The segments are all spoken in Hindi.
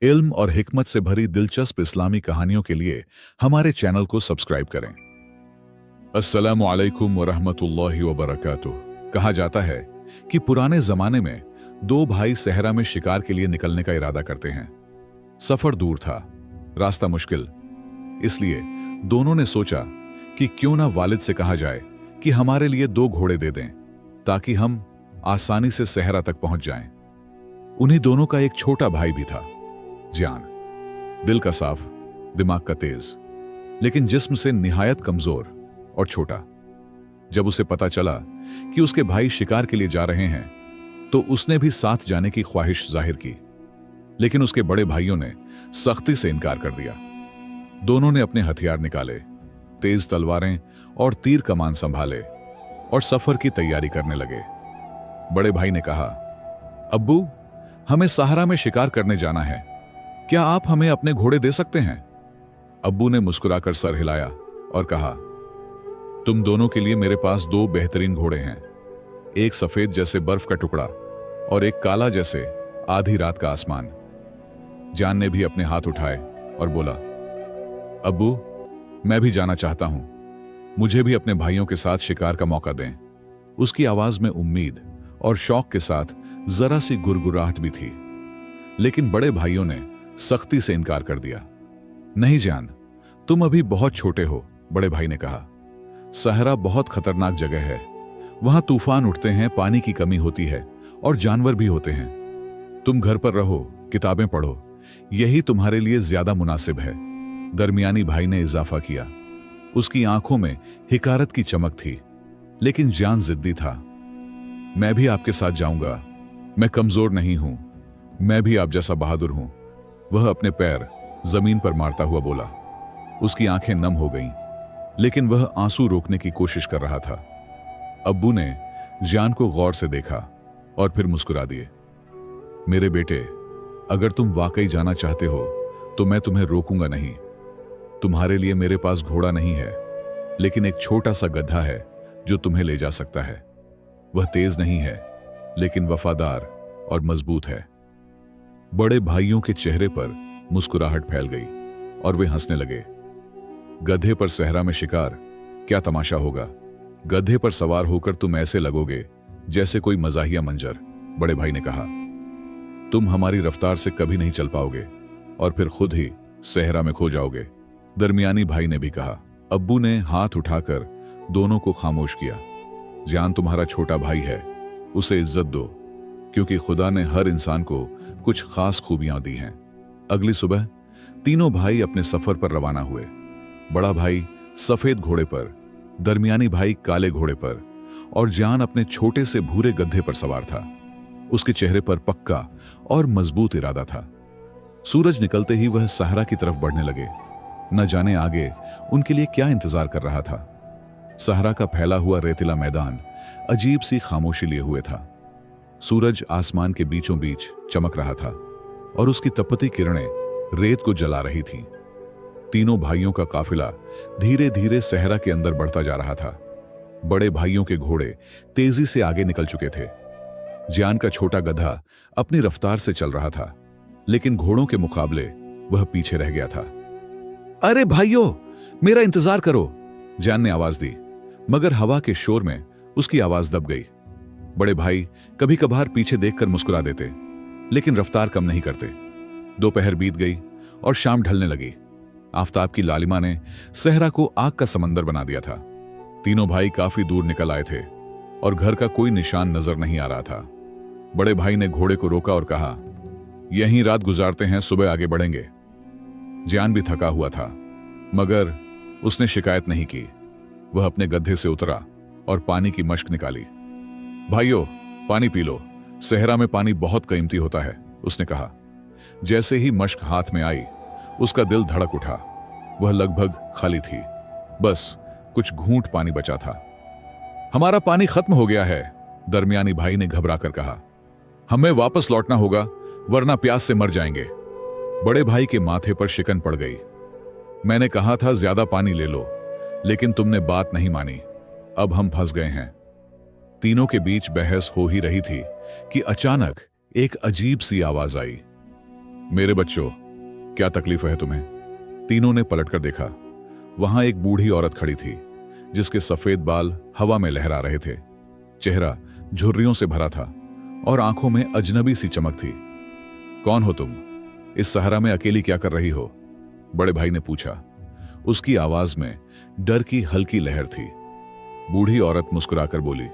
इल्म और हिकमत से भरी दिलचस्प इस्लामी कहानियों के लिए हमारे चैनल को सब्सक्राइब करें। अस्सलामु अलैकुम वरहमतुल्लाहि वबरकातुह। कहा जाता है कि पुराने जमाने में दो भाई सहरा में शिकार के लिए निकलने का इरादा करते हैं। सफर दूर था, रास्ता मुश्किल, इसलिए दोनों ने सोचा कि क्यों ना वालिद से कहा जाए कि हमारे लिए दो घोड़े दे दें ताकि हम आसानी से सहरा तक पहुंच जाएं। उन्हीं दोनों का एक छोटा भाई भी था, जान। दिल का साफ, दिमाग का तेज, लेकिन जिस्म से निहायत कमजोर और छोटा। जब उसे पता चला कि उसके भाई शिकार के लिए जा रहे हैं तो उसने भी साथ जाने की ख्वाहिश जाहिर की, लेकिन उसके बड़े भाइयों ने सख्ती से इनकार कर दिया। दोनों ने अपने हथियार निकाले, तेज तलवारें और तीर कमान संभाले और सफर की तैयारी करने लगे। बड़े भाई ने कहा, अब्बू, हमें सहारा में शिकार करने जाना है, क्या आप हमें अपने घोड़े दे सकते हैं? अब्बू ने मुस्कुराकर सर हिलाया और कहा, तुम दोनों के लिए मेरे पास दो बेहतरीन घोड़े हैं, एक सफेद जैसे बर्फ का टुकड़ा और एक काला जैसे आधी रात का आसमान। जान ने भी अपने हाथ उठाए और बोला, अब्बू, मैं भी जाना चाहता हूं, मुझे भी अपने भाइयों के साथ शिकार का मौका दें। उसकी आवाज में उम्मीद और शौक के साथ जरा सी गुरगुराहट भी थी, लेकिन बड़े भाइयों ने सख्ती से इनकार कर दिया। नहीं जान, तुम अभी बहुत छोटे हो, बड़े भाई ने कहा। सहरा बहुत खतरनाक जगह है, वहां तूफान उठते हैं, पानी की कमी होती है और जानवर भी होते हैं। तुम घर पर रहो, किताबें पढ़ो, यही तुम्हारे लिए ज्यादा मुनासिब है। दरमियानी भाई ने इजाफा किया। उसकी आंखों में हिकारत की चमक थी, लेकिन जान जिद्दी था। मैं भी आपके साथ जाऊंगा, मैं कमजोर नहीं हूं, मैं भी आप जैसा बहादुर हूं। वह अपने पैर जमीन पर मारता हुआ बोला। उसकी आंखें नम हो गईं, लेकिन वह आंसू रोकने की कोशिश कर रहा था। अब्बू ने जान को गौर से देखा और फिर मुस्कुरा दिए। मेरे बेटे, अगर तुम वाकई जाना चाहते हो तो मैं तुम्हें रोकूंगा नहीं। तुम्हारे लिए मेरे पास घोड़ा नहीं है, लेकिन एक छोटा सा गधा है जो तुम्हें ले जा सकता है। वह तेज नहीं है, लेकिन वफादार और मजबूत है। बड़े भाइयों के चेहरे पर मुस्कुराहट फैल गई और वे हंसने लगे। गधे पर सहरा में शिकार, क्या तमाशा होगा। गधे पर सवार होकर तुम ऐसे लगोगे जैसे कोई मजाहिया मंजर, बड़े भाई ने कहा। तुम हमारी रफ्तार से कभी नहीं चल पाओगे और फिर खुद ही सहरा में खो जाओगे, दरमियानी भाई ने भी कहा। अब्बू ने हाथ उठाकर दोनों को खामोश किया। जान तुम्हारा छोटा भाई है, उसे इज्जत दो, क्योंकि खुदा ने हर इंसान को कुछ खास खूबियां दी हैं। अगली सुबह तीनों भाई अपने सफर पर रवाना हुए। बड़ा भाई सफेद घोड़े पर, दरमियानी भाई काले घोड़े पर और जान अपने छोटे से भूरे गधे पर सवार था। उसके चेहरे पर पक्का और मजबूत इरादा था। सूरज निकलते ही वह सहरा की तरफ बढ़ने लगे। न जाने आगे उनके लिए क्या इंतजार कर रहा था। सहरा का फैला हुआ रेतीला मैदान अजीब सी खामोशी लिए हुए था। सूरज आसमान के बीचों बीच चमक रहा था और उसकी तपती किरणें रेत को जला रही थीं। तीनों भाइयों का काफिला धीरे धीरे सहरा के अंदर बढ़ता जा रहा था। बड़े भाइयों के घोड़े तेजी से आगे निकल चुके थे। जान का छोटा गधा अपनी रफ्तार से चल रहा था, लेकिन घोड़ों के मुकाबले वह पीछे रह गया था। अरे भाइयों, मेरा इंतजार करो, जान ने आवाज दी, मगर हवा के शोर में उसकी आवाज दब गई। बड़े भाई कभी कभार पीछे देखकर मुस्कुरा देते, लेकिन रफ्तार कम नहीं करते। दोपहर बीत गई और शाम ढलने लगी। आफताब की लालिमा ने सहरा को आग का समंदर बना दिया था। तीनों भाई काफी दूर निकल आए थे और घर का कोई निशान नजर नहीं आ रहा था। बड़े भाई ने घोड़े को रोका और कहा, यहीं रात गुजारते हैं, सुबह आगे बढ़ेंगे। जान भी थका हुआ था, मगर उसने शिकायत नहीं की। वह अपने गड्ढे से उतरा और पानी की मश्क निकाली। भाइयों, पानी पी लो, सहरा में पानी बहुत कीमती होता है, उसने कहा। जैसे ही मश्क हाथ में आई, उसका दिल धड़क उठा। वह लगभग खाली थी, बस कुछ घूंट पानी बचा था। हमारा पानी खत्म हो गया है, दरमियानी भाई ने घबराकर कहा। हमें वापस लौटना होगा, वरना प्यास से मर जाएंगे। बड़े भाई के माथे पर शिकन पड़ गई। मैंने कहा था ज्यादा पानी ले लो, लेकिन तुमने बात नहीं मानी। अब हम फंस गए हैं। तीनों के बीच बहस हो ही रही थी कि अचानक एक अजीब सी आवाज आई। मेरे बच्चों, क्या तकलीफ है तुम्हें? तीनों ने पलटकर देखा। वहां एक बूढ़ी औरत खड़ी थी जिसके सफेद बाल हवा में लहरा रहे थे। चेहरा झुर्रियों से भरा था और आंखों में अजनबी सी चमक थी। कौन हो तुम? इस सहरा में अकेली क्या कर रही हो? बड़े भाई ने पूछा। उसकी आवाज में डर की हल्की लहर थी। बूढ़ी औरत मुस्कुराकर बोली,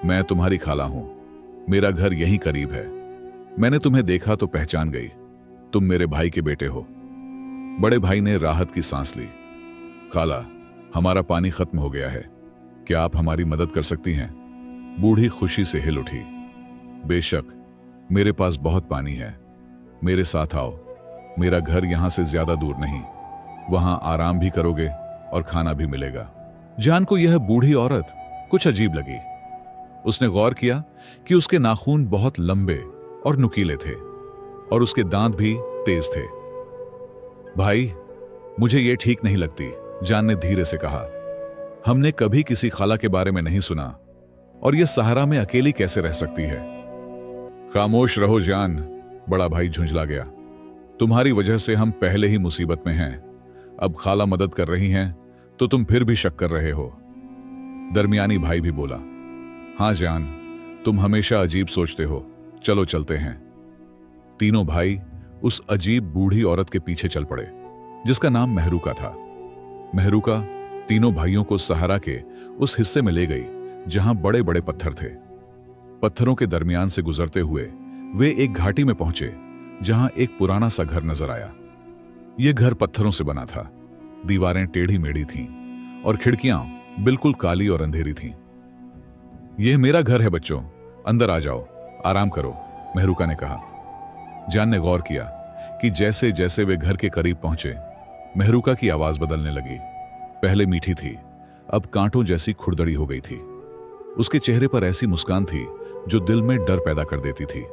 मैं तुम्हारी खाला हूं। मेरा घर यहीं करीब है। मैंने तुम्हें देखा तो पहचान गई। तुम मेरे भाई के बेटे हो। बड़े भाई ने राहत की सांस ली। खाला, हमारा पानी खत्म हो गया है। क्या आप हमारी मदद कर सकती हैं? बूढ़ी खुशी से हिल उठी। बेशक, मेरे पास बहुत पानी है। मेरे साथ आओ। मेरा घर यहां से ज्यादा दूर नहीं। वहां आराम भी करोगे और खाना भी मिलेगा। जान को यह बूढ़ी औरत कुछ अजीब लगी। उसने गौर किया कि उसके नाखून बहुत लंबे और नुकीले थे और उसके दांत भी तेज थे। भाई, मुझे यह ठीक नहीं लगती, जान ने धीरे से कहा। हमने कभी किसी खाला के बारे में नहीं सुना और यह सहारा में अकेली कैसे रह सकती है? खामोश रहो जान, बड़ा भाई झुंझला गया। तुम्हारी वजह से हम पहले ही मुसीबत में हैं। अब खाला मदद कर रही हैं तो तुम फिर भी शक कर रहे हो। दरमियानी भाई भी बोला, हां जान, तुम हमेशा अजीब सोचते हो। चलो चलते हैं। तीनों भाई उस अजीब बूढ़ी औरत के पीछे चल पड़े जिसका नाम मेहरूका था। मेहरूका तीनों भाइयों को सहारा के उस हिस्से में ले गई जहां बड़े बड़े पत्थर थे। पत्थरों के दरमियान से गुजरते हुए वे एक घाटी में पहुंचे जहां एक पुराना सा घर नजर आया। यह घर पत्थरों से बना था। दीवारें टेढ़ी मेढ़ी थीं और खिड़कियां बिल्कुल काली और अंधेरी थीं। यह मेरा घर है बच्चों, अंदर आ जाओ, आराम करो, मेहरूका ने कहा। जान ने गौर किया कि जैसे जैसे वे घर के करीब पहुंचे, मेहरूका की आवाज बदलने लगी। पहले मीठी थी, अब कांटों जैसी खुरदड़ी हो गई थी। उसके चेहरे पर ऐसी मुस्कान थी जो दिल में डर पैदा कर देती थी।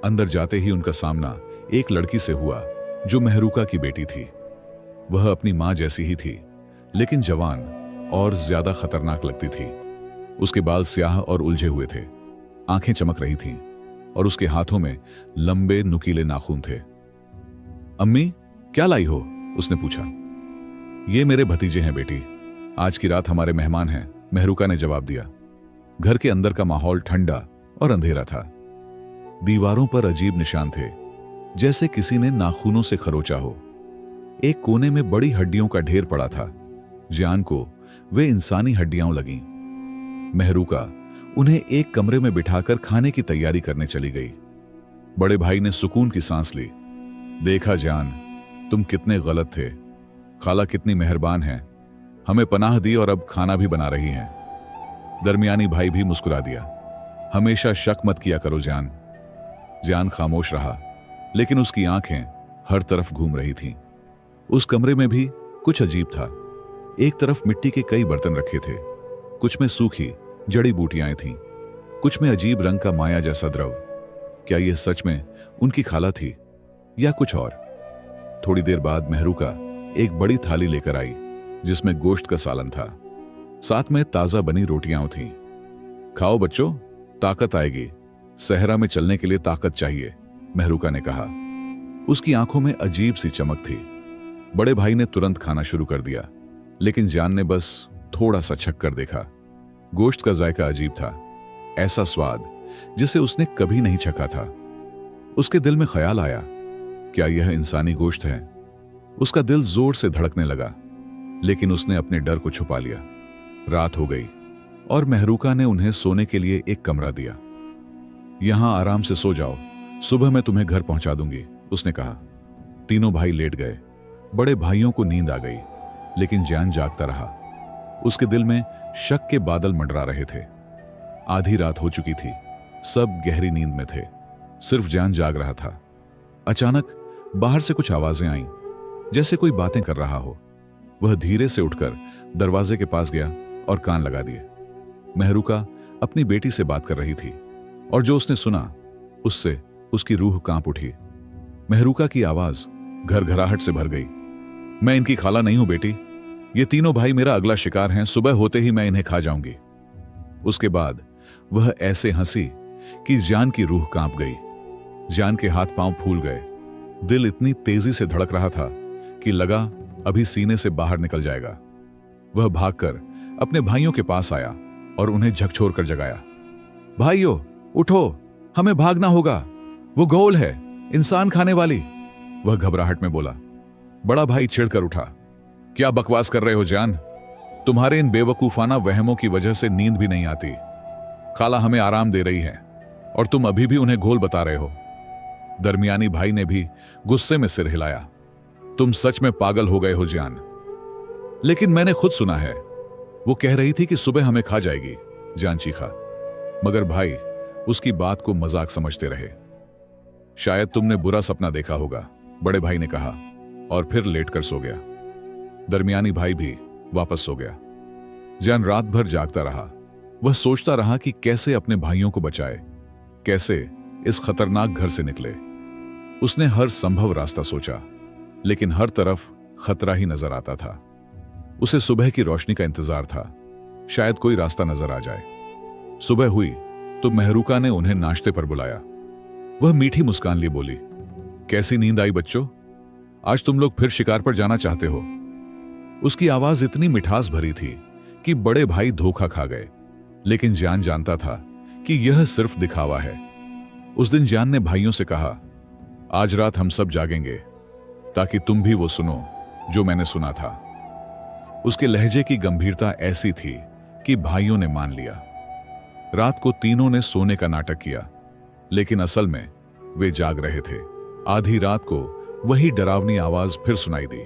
अंदर जाते ही उनका सामना एक लड़की से हुआ जो मेहरूका की बेटी थी। वह अपनी मां जैसी ही थी, लेकिन जवान और ज्यादा खतरनाक लगती थी। उसके बाल स्याह और उलझे हुए थे, आंखें चमक रही थीं और उसके हाथों में लंबे नुकीले नाखून थे। अम्मी, क्या लाई हो? उसने पूछा। ये मेरे भतीजे हैं बेटी, आज की रात हमारे मेहमान हैं, मेहरूका ने जवाब दिया। घर के अंदर का माहौल ठंडा और अंधेरा था। दीवारों पर अजीब निशान थे, जैसे किसी ने नाखूनों से खरोचा हो। एक कोने में बड़ी हड्डियों का ढेर पड़ा था। जान को वे इंसानी हड्डियां लगीं। मेहरूका उन्हें एक कमरे में बिठाकर खाने की तैयारी करने चली गई। बड़े भाई ने सुकून की सांस ली। देखा जान, तुम कितने गलत थे। खाला कितनी मेहरबान है, हमें पनाह दी और अब खाना भी बना रही हैं। दरमियानी भाई भी मुस्कुरा दिया। हमेशा शक मत किया करो जान। जान खामोश रहा, लेकिन उसकी आंखें हर तरफ घूम रही थीं। उस कमरे में भी कुछ अजीब था। एक तरफ मिट्टी के कई बर्तन रखे थे, कुछ में सूखी जड़ी बूटियां थीं, कुछ में अजीब रंग का माया जैसा द्रव। क्या यह सच में उनकी खाला थी या कुछ और? थोड़ी देर बाद मेहरूका एक बड़ी थाली लेकर आई जिसमें गोश्त का सालन था, साथ में ताजा बनी रोटियां थीं। खाओ बच्चों, ताकत आएगी। सहरा में चलने के लिए ताकत चाहिए, मेहरूका ने कहा। उसकी आंखों में अजीब सी चमक थी। बड़े भाई ने तुरंत खाना शुरू कर दिया, लेकिन जान ने बस थोड़ा सा छक कर देखा। गोश्त का जायका अजीब था, ऐसा स्वाद जिसे उसने कभी नहीं छका था। उसके दिल में ख्याल आया, क्या यह इंसानी गोश्त है? उसका दिल जोर से धड़कने लगा, लेकिन उसने अपने डर को छुपा लिया। रात हो गई और मेहरूका ने उन्हें सोने के लिए एक कमरा दिया। यहां आराम से सो जाओ, सुबह मैं तुम्हें घर पहुंचा दूंगी, उसने कहा। तीनों भाई लेट गए। बड़े भाइयों को नींद आ गई, लेकिन जान जागता रहा। उसके दिल में शक के बादल मंडरा रहे थे। आधी रात हो चुकी थी, सब गहरी नींद में थे, सिर्फ जान जाग रहा था। अचानक बाहर से कुछ आवाजें आईं, जैसे कोई बातें कर रहा हो। वह धीरे से उठकर दरवाजे के पास गया और कान लगा दिए। मेहरूका अपनी बेटी से बात कर रही थी और जो उसने सुना उससे उसकी रूह कांप उठी। मेहरूका की आवाज घरघराहट से भर गई। मैं इनकी खाला नहीं हूं बेटी, ये तीनों भाई मेरा अगला शिकार हैं, सुबह होते ही मैं इन्हें खा जाऊंगी। उसके बाद वह ऐसे हंसी कि जान की रूह कांप गई। जान के हाथ पांव फूल गए। दिल इतनी तेजी से धड़क रहा था कि लगा अभी सीने से बाहर निकल जाएगा। वह भागकर अपने भाइयों के पास आया और उन्हें झकझोर कर जगाया। भाइयों उठो, हमें भागना होगा, वो गौल है, इंसान खाने वाली, वह घबराहट में बोला। बड़ा भाई चिढ़कर उठा। क्या बकवास कर रहे हो जान? तुम्हारे इन बेवकूफाना वहमों की वजह से नींद भी नहीं आती। खाला हमें आराम दे रही है और तुम अभी भी उन्हें घोल बता रहे हो। दरमियानी भाई ने भी गुस्से में सिर हिलाया। तुम सच में पागल हो गए हो जान। लेकिन मैंने खुद सुना है, वो कह रही थी कि सुबह हमें खा जाएगी, जान चीखा। मगर भाई उसकी बात को मजाक समझते रहे। शायद तुमने बुरा सपना देखा होगा, बड़े भाई ने कहा और फिर लेटकर सो गया। दरमियानी भाई भी वापस सो गया। जान रात भर जागता रहा। वह सोचता रहा कि कैसे अपने भाइयों को बचाए, कैसे इस खतरनाक घर से निकले। उसने हर संभव रास्ता सोचा, लेकिन हर तरफ खतरा ही नजर आता था। उसे सुबह की रोशनी का इंतजार था, शायद कोई रास्ता नजर आ जाए। सुबह हुई तो मेहरुका ने उन्हें नाश्ते पर बुलाया। वह मीठी मुस्कान लिए बोली, कैसी नींद आई बच्चों? आज तुम लोग फिर शिकार पर जाना चाहते हो? उसकी आवाज इतनी मिठास भरी थी कि बड़े भाई धोखा खा गए, लेकिन जान जानता था कि यह सिर्फ दिखावा है। उस दिन जान ने भाइयों से कहा, आज रात हम सब जागेंगे ताकि तुम भी वो सुनो जो मैंने सुना था। उसके लहजे की गंभीरता ऐसी थी कि भाइयों ने मान लिया। रात को तीनों ने सोने का नाटक किया, लेकिन असल में वे जाग रहे थे। आधी रात को वही डरावनी आवाज फिर सुनाई दी।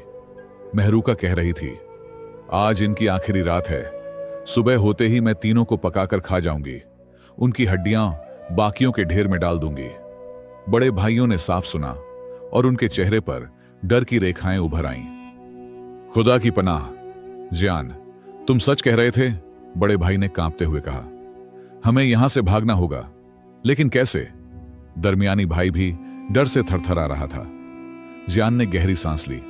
मेहरुका कह रही थी, आज इनकी आखिरी रात है, सुबह होते ही मैं तीनों को पकाकर खा जाऊंगी, उनकी हड्डियां बाकियों के ढेर में डाल दूंगी। बड़े भाइयों ने साफ सुना और उनके चेहरे पर डर की रेखाएं उभर आईं। खुदा की पनाह जान, तुम सच कह रहे थे, बड़े भाई ने कांपते हुए कहा। हमें यहां से भागना होगा, लेकिन कैसे? दरमियानी भाई भी डर से थरथरा रहा था। जान ने गहरी सांस ली।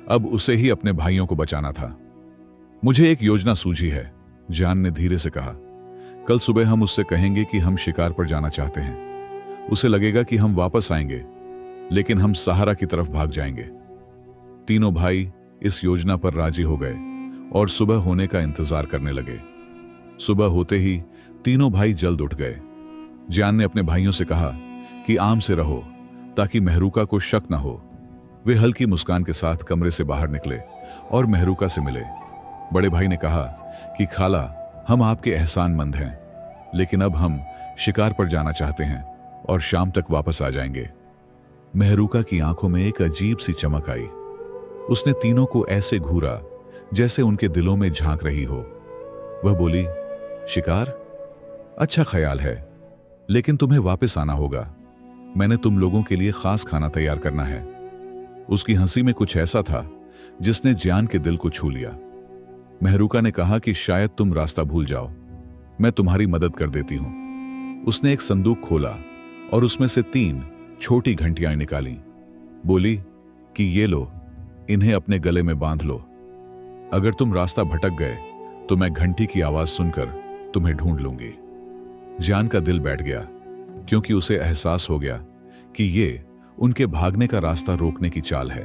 अब उसे ही अपने भाइयों को बचाना था। मुझे एक योजना सूझी है, जान ने धीरे से कहा। कल सुबह हम उससे कहेंगे कि हम शिकार पर जाना चाहते हैं। उसे लगेगा कि हम वापस आएंगे, लेकिन हम सहारा की तरफ भाग जाएंगे। तीनों भाई इस योजना पर राजी हो गए और सुबह होने का इंतजार करने लगे। सुबह होते ही तीनों भाई जल्द उठ गए। जान ने अपने भाइयों से कहा कि आम से रहो ताकि मेहरुका को शक न हो। वे हल्की मुस्कान के साथ कमरे से बाहर निकले और मेहरुका से मिले। बड़े भाई ने कहा कि खाला, हम आपके एहसानमंद हैं, लेकिन अब हम शिकार पर जाना चाहते हैं और शाम तक वापस आ जाएंगे। मेहरुका की आंखों में एक अजीब सी चमक आई। उसने तीनों को ऐसे घूरा जैसे उनके दिलों में झांक रही हो। वह बोली, शिकार? अच्छा ख्याल है, लेकिन तुम्हें वापस आना होगा। मैंने तुम लोगों के लिए खास खाना तैयार करना है। उसकी हंसी में कुछ ऐसा था जिसने जान के दिल को छू लिया। मेहरुका ने कहा कि शायद तुम रास्ता भूल जाओ, मैं तुम्हारी मदद कर देती हूं। उसने एक संदूक खोला और उसमें से 3 छोटी घंटियां निकाली। बोली कि ये लो, इन्हें अपने गले में बांध लो। अगर तुम रास्ता भटक गए तो मैं घंटी की आवाज सुनकर तुम्हें ढूंढ लूंगी। जान का दिल बैठ गया, क्योंकि उसे एहसास हो गया कि ये उनके भागने का रास्ता रोकने की चाल है।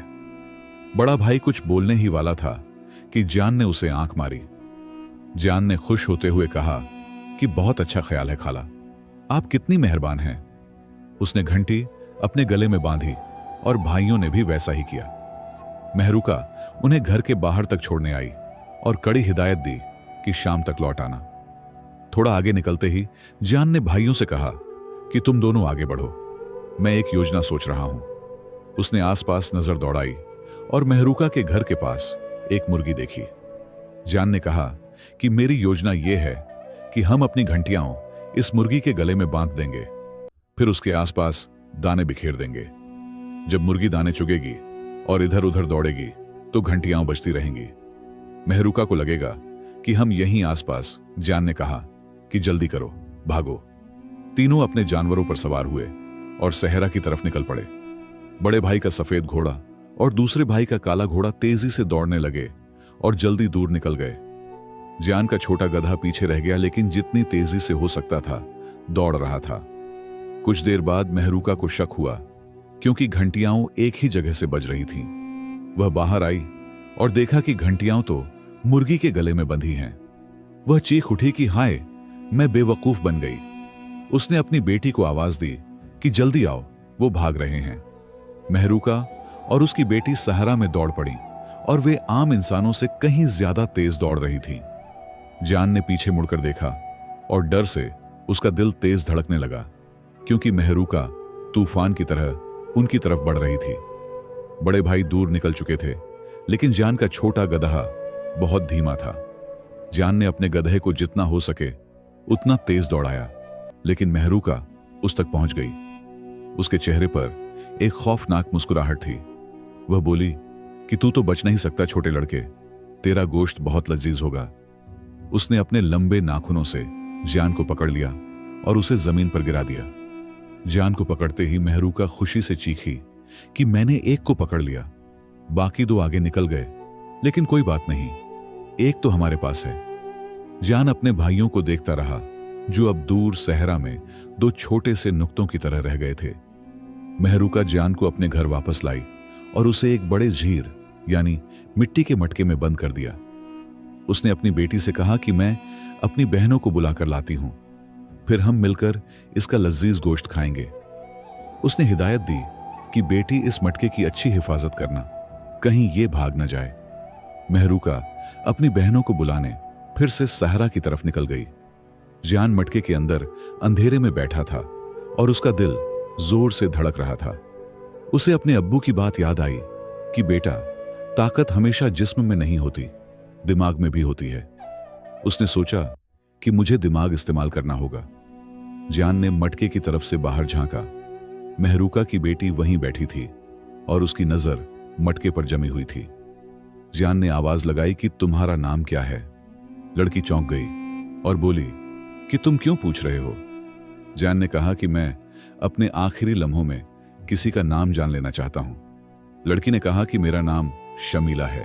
बड़ा भाई कुछ बोलने ही वाला था कि जान ने उसे आंख मारी। जान ने खुश होते हुए कहा कि बहुत अच्छा ख्याल है खाला, आप कितनी मेहरबान हैं। उसने घंटी अपने गले में बांधी और भाइयों ने भी वैसा ही किया। मेहरुका उन्हें घर के बाहर तक छोड़ने आई और कड़ी हिदायत दी कि शाम तक लौट आना। थोड़ा आगे निकलते ही जान ने भाइयों से कहा कि तुम दोनों आगे बढ़ो, मैं एक योजना सोच रहा हूं। उसने आसपास नजर दौड़ाई और मेहरुका के घर के पास एक मुर्गी देखी। जान ने कहा कि मेरी योजना यह है कि हम अपनी घंटियां इस मुर्गी के गले में बांध देंगे, फिर उसके आसपास दाने बिखेर देंगे। जब मुर्गी दाने चुगेगी और इधर उधर दौड़ेगी तो घंटियां बजती रहेंगी। मेहरुका को लगेगा कि हम यहीं आसपास। जान ने कहा कि जल्दी करो, भागो। तीनों अपने जानवरों पर सवार हुए और सहरा की तरफ निकल पड़े। बड़े भाई का सफेद घोड़ा और दूसरे भाई का काला घोड़ा तेजी से दौड़ने लगे और जल्दी दूर निकल गए। जान का छोटा गधा पीछे रह गया, लेकिन जितनी तेजी से हो सकता था दौड़ रहा था। कुछ देर बाद मेहरुका को शक हुआ क्योंकि घंटियां एक ही जगह से बज रही थीं। वह बाहर आई और देखा कि घंटियां तो मुर्गी के गले में बंधी हैं। वह चीख उठी कि हाय, मैं बेवकूफ बन गई। उसने अपनी बेटी को आवाज दी कि जल्दी आओ, वो भाग रहे हैं। मेहरुका और उसकी बेटी सहरा में दौड़ पड़ी और वे आम इंसानों से कहीं ज्यादा तेज दौड़ रही थी। जान ने पीछे मुड़कर देखा और डर से उसका दिल तेज धड़कने लगा, क्योंकि मेहरुका तूफान की तरह उनकी तरफ बढ़ रही थी। बड़े भाई दूर निकल चुके थे, लेकिन जान का छोटा गदहा बहुत धीमा था। जान ने अपने गधे को जितना हो सके उतना तेज दौड़ाया, लेकिन मेहरुका उस तक पहुंच गई। उसके चेहरे पर एक खौफनाक मुस्कुराहट थी। वह बोली कि तू तो बच नहीं सकता छोटे लड़के, तेरा गोश्त बहुत लजीज होगा। उसने अपने लंबे नाखूनों से जान को पकड़ लिया और उसे जमीन पर गिरा दिया। जान को पकड़ते ही मेहरुका खुशी से चीखी कि मैंने एक को पकड़ लिया, बाकी दो आगे निकल गए, लेकिन कोई बात नहीं, एक तो हमारे पास है। जान अपने भाइयों को देखता रहा, जो अब दूर सहरा में दो छोटे से नुक्तों की तरह रह गए थे। मेहरुका जान को अपने घर वापस लाई और उसे एक बड़े झीर यानी मिट्टी के मटके में बंद कर दिया। उसने अपनी बेटी से कहा कि मैं अपनी बहनों को बुलाकर लाती हूं, फिर हम मिलकर इसका लजीज गोश्त खाएंगे। उसने हिदायत दी कि बेटी इस मटके की अच्छी हिफाजत करना, कहीं ये भाग न जाए। मेहरुका अपनी बहनों को बुलाने फिर से सहरा की तरफ निकल गई। जान मटके के अंदर अंधेरे में बैठा था और उसका दिल जोर से धड़क रहा था। उसे अपने अब्बू की बात याद आई कि बेटा, ताकत हमेशा जिस्म में नहीं होती, दिमाग में भी होती है। उसने सोचा कि मुझे दिमाग इस्तेमाल करना होगा। जान ने मटके की तरफ से बाहर झांका। मेहरुका की बेटी वहीं बैठी थी और उसकी नजर मटके पर जमी हुई थी। जान ने आवाज लगाई कि तुम्हारा नाम क्या है? लड़की चौंक गई और बोली कि तुम क्यों पूछ रहे हो? जान ने कहा कि मैं अपने आखिरी लम्हों में किसी का नाम जान लेना चाहता हूं। लड़की ने कहा कि मेरा नाम शमीला है।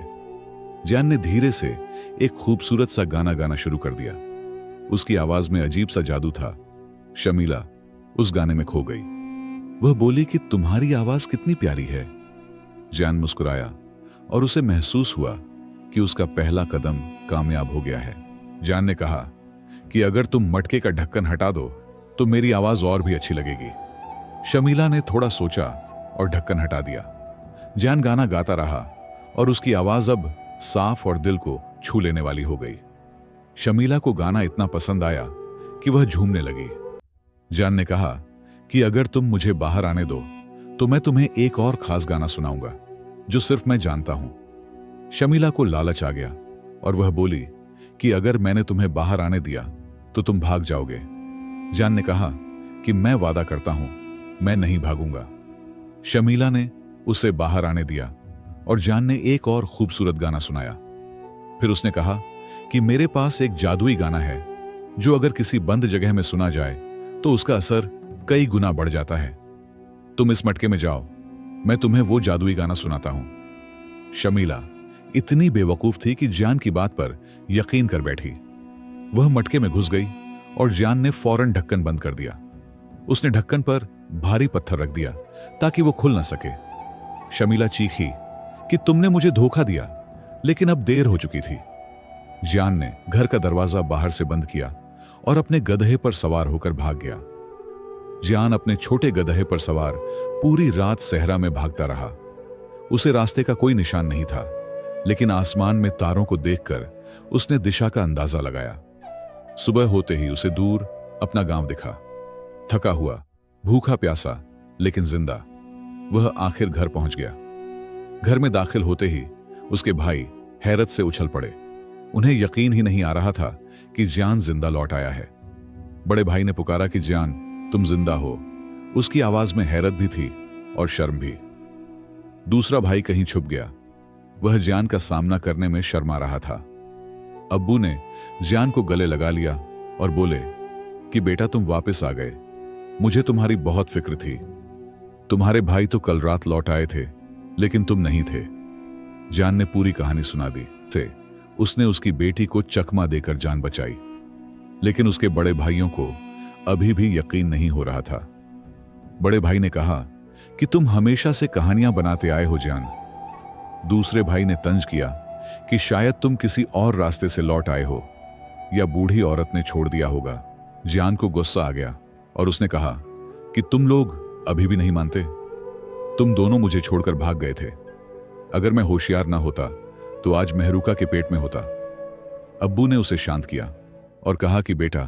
जान ने धीरे से एक खूबसूरत सा गाना गाना शुरू कर दिया। उसकी आवाज में अजीब सा जादू था। शमीला उस गाने में खो गई। वह बोली कि तुम्हारी आवाज कितनी प्यारी है। जान मुस्कुराया और उसे महसूस हुआ कि उसका पहला कदम कामयाब हो गया है। जान ने कहा कि अगर तुम मटके का ढक्कन हटा दो तो मेरी आवाज और भी अच्छी लगेगी। शमीला ने थोड़ा सोचा और ढक्कन हटा दिया। जान गाना गाता रहा और उसकी आवाज अब साफ और दिल को छू लेने वाली हो गई। शमीला को गाना इतना पसंद आया कि वह झूमने लगी। जान ने कहा कि अगर तुम मुझे बाहर आने दो तो मैं तुम्हें एक और खास गाना सुनाऊंगा जो सिर्फ मैं जानता हूं। शमीला को लालच आ गया और वह बोली कि अगर मैंने तुम्हें बाहर आने दिया तो तुम भाग जाओगे। जान ने कहा कि मैं वादा करता हूं, मैं नहीं भागूंगा। शमीला ने उसे बाहर आने दिया और जान ने एक और खूबसूरत गाना सुनाया। फिर उसने कहा कि मेरे पास एक जादुई गाना है जो अगर किसी बंद जगह में सुना जाए तो उसका असर कई गुना बढ़ जाता है। तुम इस मटके में जाओ, मैं तुम्हें वो जादुई गाना सुनाता हूं। शमीला इतनी बेवकूफ थी कि जान की बात पर यकीन कर बैठी। वह मटके में घुस गई और जान ने फौरन ढक्कन बंद कर दिया। उसने ढक्कन पर भारी पत्थर रख दिया ताकि वो खुल न सके। शमीला चीखी कि तुमने मुझे धोखा दिया, लेकिन अब देर हो चुकी थी। जान ने घर का दरवाजा बाहर से बंद किया और अपने गधे पर सवार होकर भाग गया। जान अपने छोटे गधे पर सवार पूरी रात सहरा में भागता रहा। उसे रास्ते का कोई निशान नहीं था, लेकिन आसमान में तारों को देखकर उसने दिशा का अंदाजा लगाया। सुबह होते ही उसे दूर अपना गांव दिखा। थका हुआ, भूखा प्यासा, लेकिन जिंदा, वह आखिर घर पहुंच गया। घर में दाखिल होते ही उसके भाई हैरत से उछल पड़े। उन्हें यकीन ही नहीं आ रहा था कि जान जिंदा लौट आया है। बड़े भाई ने पुकारा कि जान, तुम जिंदा हो। उसकी आवाज में हैरत भी थी और शर्म भी। दूसरा भाई कहीं छुप गया। वह जान का सामना करने में शर्मा रहा था। अब्बू ने जान को गले लगा लिया और बोले कि बेटा, तुम वापस आ गए। मुझे तुम्हारी बहुत फिक्र थी। तुम्हारे भाई तो कल रात लौट आए थे, लेकिन तुम नहीं थे। जान ने पूरी कहानी सुना दी। से उसने उसकी बेटी को चकमा देकर जान बचाई, लेकिन उसके बड़े भाइयों को अभी भी यकीन नहीं हो रहा था। बड़े भाई ने कहा कि तुम हमेशा से कहानियां बनाते आए हो जान। दूसरे भाई ने तंज किया कि शायद तुम किसी और रास्ते से लौट आए हो या बूढ़ी औरत ने छोड़ दिया होगा। जान को गुस्सा आ गया और उसने कहा कि तुम लोग अभी भी नहीं मानते। तुम दोनों मुझे छोड़कर भाग गए थे। अगर मैं होशियार ना होता तो आज मेहरुका के पेट में होता। अब्बू ने उसे शांत किया और कहा कि बेटा,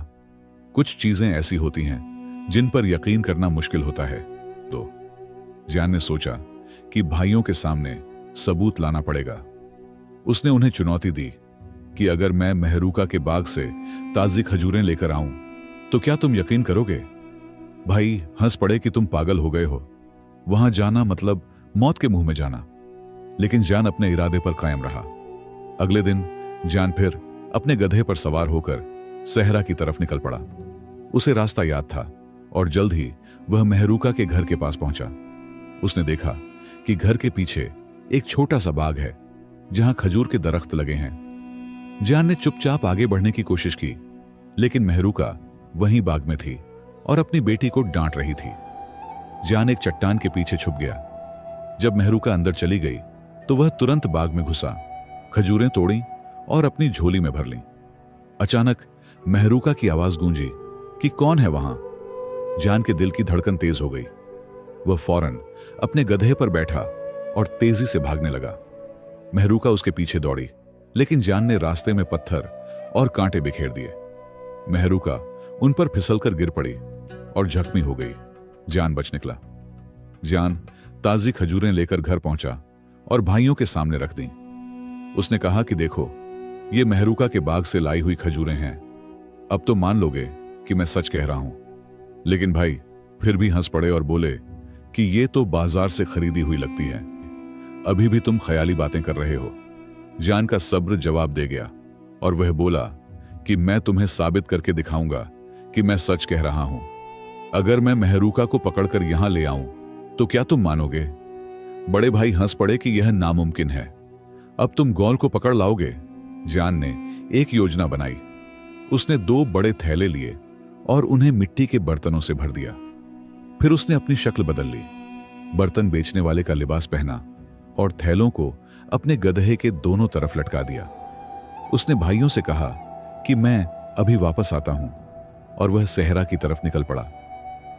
कुछ चीजें ऐसी होती हैं जिन पर यकीन करना मुश्किल होता है। तो जान ने सोचा कि भाइयों के सामने सबूत लाना पड़ेगा। उसने उन्हें चुनौती दी कि अगर मैं मेहरुका के बाग से ताजी खजूरें लेकर आऊं तो क्या तुम यकीन करोगे? भाई हंस पड़े कि तुम पागल हो गए हो, वहां जाना मतलब मौत के मुंह में जाना। लेकिन जान अपने इरादे पर कायम रहा। अगले दिन जान फिर अपने गधे पर सवार होकर सहरा की तरफ निकल पड़ा। उसे रास्ता याद था और जल्द ही वह मेहरुका के घर के पास पहुंचा। उसने देखा कि घर के पीछे एक छोटा सा बाग है जहां खजूर के दरख्त लगे हैं। जान ने चुपचाप आगे बढ़ने की कोशिश की, लेकिन मेहरुका वहीं बाग में थी और अपनी बेटी को डांट रही थी। जान एक चट्टान के पीछे छुप गया। जब मेहरुका अंदर चली गई तो वह तुरंत बाग में घुसा, खजूरें तोड़ी और अपनी झोली में भर लीं। अचानक मेहरुका की आवाज गूंजी कि कौन है वहां। जान के दिल की धड़कन तेज हो गई। वह फौरन अपने गधे पर बैठा और तेजी से भागने लगा। मेहरुका उसके पीछे दौड़ी, लेकिन जान ने रास्ते में पत्थर और कांटे बिखेर दिए। मेहरुका उन पर फिसलकर गिर पड़ी और जख्मी हो गई। जान बच निकला। जान ताजी खजूरें लेकर घर पहुंचा और भाइयों के सामने रख दी। उसने कहा कि देखो, ये मेहरुका के बाग से लाई हुई खजूरें हैं। अब तो मान लोगे कि मैं सच कह रहा हूं। लेकिन भाई फिर भी हंस पड़े और बोले कि ये तो बाजार से खरीदी हुई लगती है, अभी भी तुम ख्याली बातें कर रहे हो। जान का सब्र जवाब दे गया और वह बोला कि मैं तुम्हें साबित करके दिखाऊंगा कि मैं सच कह रहा हूं। अगर मैं मेहरुका को पकड़कर यहां ले आऊं तो क्या तुम मानोगे? बड़े भाई हंस पड़े कि यह नामुमकिन है। अब तुम गौल को पकड़ लाओगे? जान ने एक योजना बनाई। उसने 2 बड़े थैले लिए और उन्हें मिट्टी के बर्तनों से भर दिया। फिर उसने अपनी शक्ल बदल ली, बर्तन बेचने वाले का लिबास पहना और थैलों को अपने गधे के दोनों तरफ लटका दिया। उसने भाइयों से कहा कि मैं अभी वापस आता हूं, और वह सहरा की तरफ निकल पड़ा।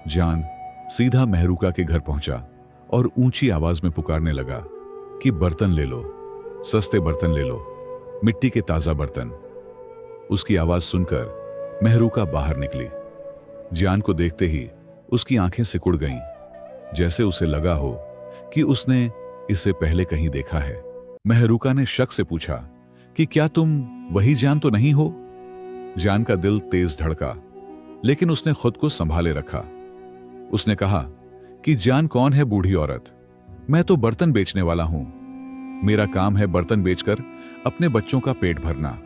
जान सीधा मेहरुका के घर पहुंचा और ऊंची आवाज में पुकारने लगा कि बर्तन ले लो, सस्ते बर्तन ले लो, मिट्टी के ताजा बर्तन। उसकी आवाज सुनकर मेहरुका बाहर निकली। जान को देखते ही उसकी आंखें सिकुड़ गईं, जैसे उसे लगा हो कि उसने इसे पहले कहीं देखा है। मेहरुका ने शक से पूछा कि क्या तुम वही जान तो नहीं हो? जान का दिल तेज धड़का, लेकिन उसने खुद को संभाले रखा। उसने कहा कि जान कौन है बूढ़ी औरत? मैं तो बर्तन बेचने वाला हूं। मेरा काम है बर्तन बेचकर अपने बच्चों का पेट भरना।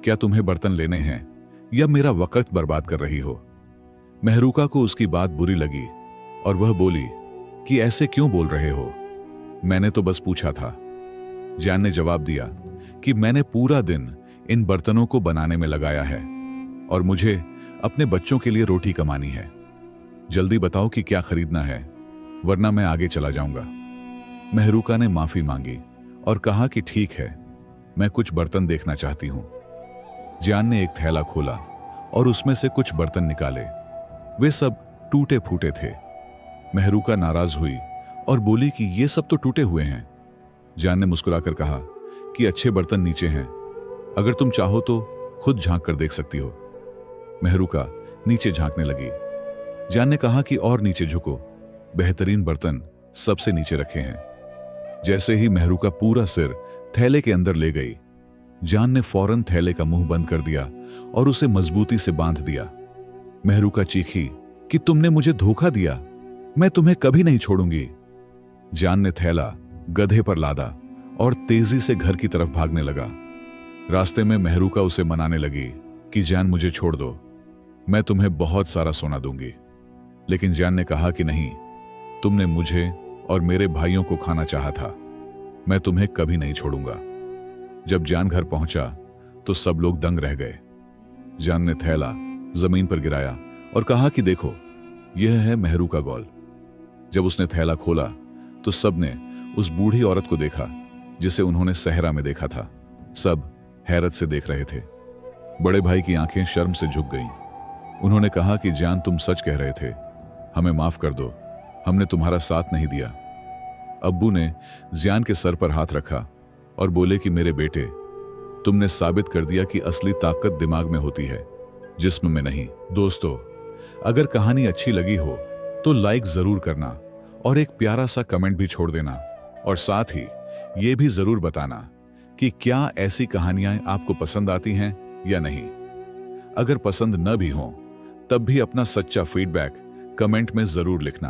क्या तुम्हें बर्तन लेने हैं या मेरा वक्त बर्बाद कर रही हो? मेहरुका को उसकी बात बुरी लगी और वह बोली कि ऐसे क्यों बोल रहे हो? मैंने तो बस पूछा था। जान ने जवाब दिया कि मैंने पूरा दिन इन बर्तनों को बनाने में लगाया है और मुझे अपने बच्चों के लिए रोटी कमानी है। जल्दी बताओ कि क्या खरीदना है, वरना मैं आगे चला जाऊंगा। मेहरुका ने माफी मांगी और कहा कि ठीक है, मैं कुछ बर्तन देखना चाहती हूं। जान ने एक थैला खोला और उसमें से कुछ बर्तन निकाले। वे सब टूटे फूटे थे। मेहरुका नाराज हुई और बोली कि ये सब तो टूटे हुए हैं। जान ने मुस्कुराकर कहा कि अच्छे बर्तन नीचे हैं, अगर तुम चाहो तो खुद झांक कर देख सकती हो। मेहरुका नीचे झांकने लगी। जान ने कहा कि और नीचे झुको, बेहतरीन बर्तन सबसे नीचे रखे हैं। जैसे ही मेहरुका पूरा सिर थैले के अंदर ले गई, जान ने फौरन थैले का मुंह बंद कर दिया और उसे मजबूती से बांध दिया। मेहरुका चीखी कि तुमने मुझे धोखा दिया, मैं तुम्हें कभी नहीं छोड़ूंगी। जान ने थैला गधे पर लादा और तेजी से घर की तरफ भागने लगा। रास्ते में मेहरुका उसे मनाने लगी कि जान मुझे छोड़ दो, मैं तुम्हें बहुत सारा सोना दूंगी। लेकिन जान ने कहा कि नहीं, तुमने मुझे और मेरे भाइयों को खाना चाहा था, मैं तुम्हें कभी नहीं छोड़ूंगा। जब जान घर पहुंचा तो सब लोग दंग रह गए। जान ने थैला जमीन पर गिराया और कहा कि देखो, यह है मेहरुका गौल। जब उसने थैला खोला तो सबने उस बूढ़ी औरत को देखा जिसे उन्होंने सहरा में देखा था। सब हैरत से देख रहे थे। बड़े भाई की आंखें शर्म से झुक गईं। उन्होंने कहा कि जान, तुम सच कह रहे थे, हमें माफ कर दो, हमने तुम्हारा साथ नहीं दिया। अब्बू ने जियान के सर पर हाथ रखा और बोले कि मेरे बेटे, तुमने साबित कर दिया कि असली ताकत दिमाग में होती है, जिस्म में नहीं। दोस्तों, अगर कहानी अच्छी लगी हो तो लाइक जरूर करना और एक प्यारा सा कमेंट भी छोड़ देना, और साथ ही ये भी जरूर बताना कि क्या ऐसी कहानियां आपको पसंद आती हैं या नहीं। अगर पसंद न भी हो तब भी अपना सच्चा फीडबैक कमेंट में जरूर लिखना।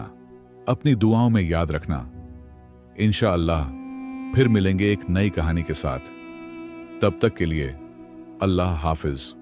अपनी दुआओं में याद रखना। इंशाअल्लाह फिर मिलेंगे एक नई कहानी के साथ। तब तक के लिए अल्लाह हाफिज।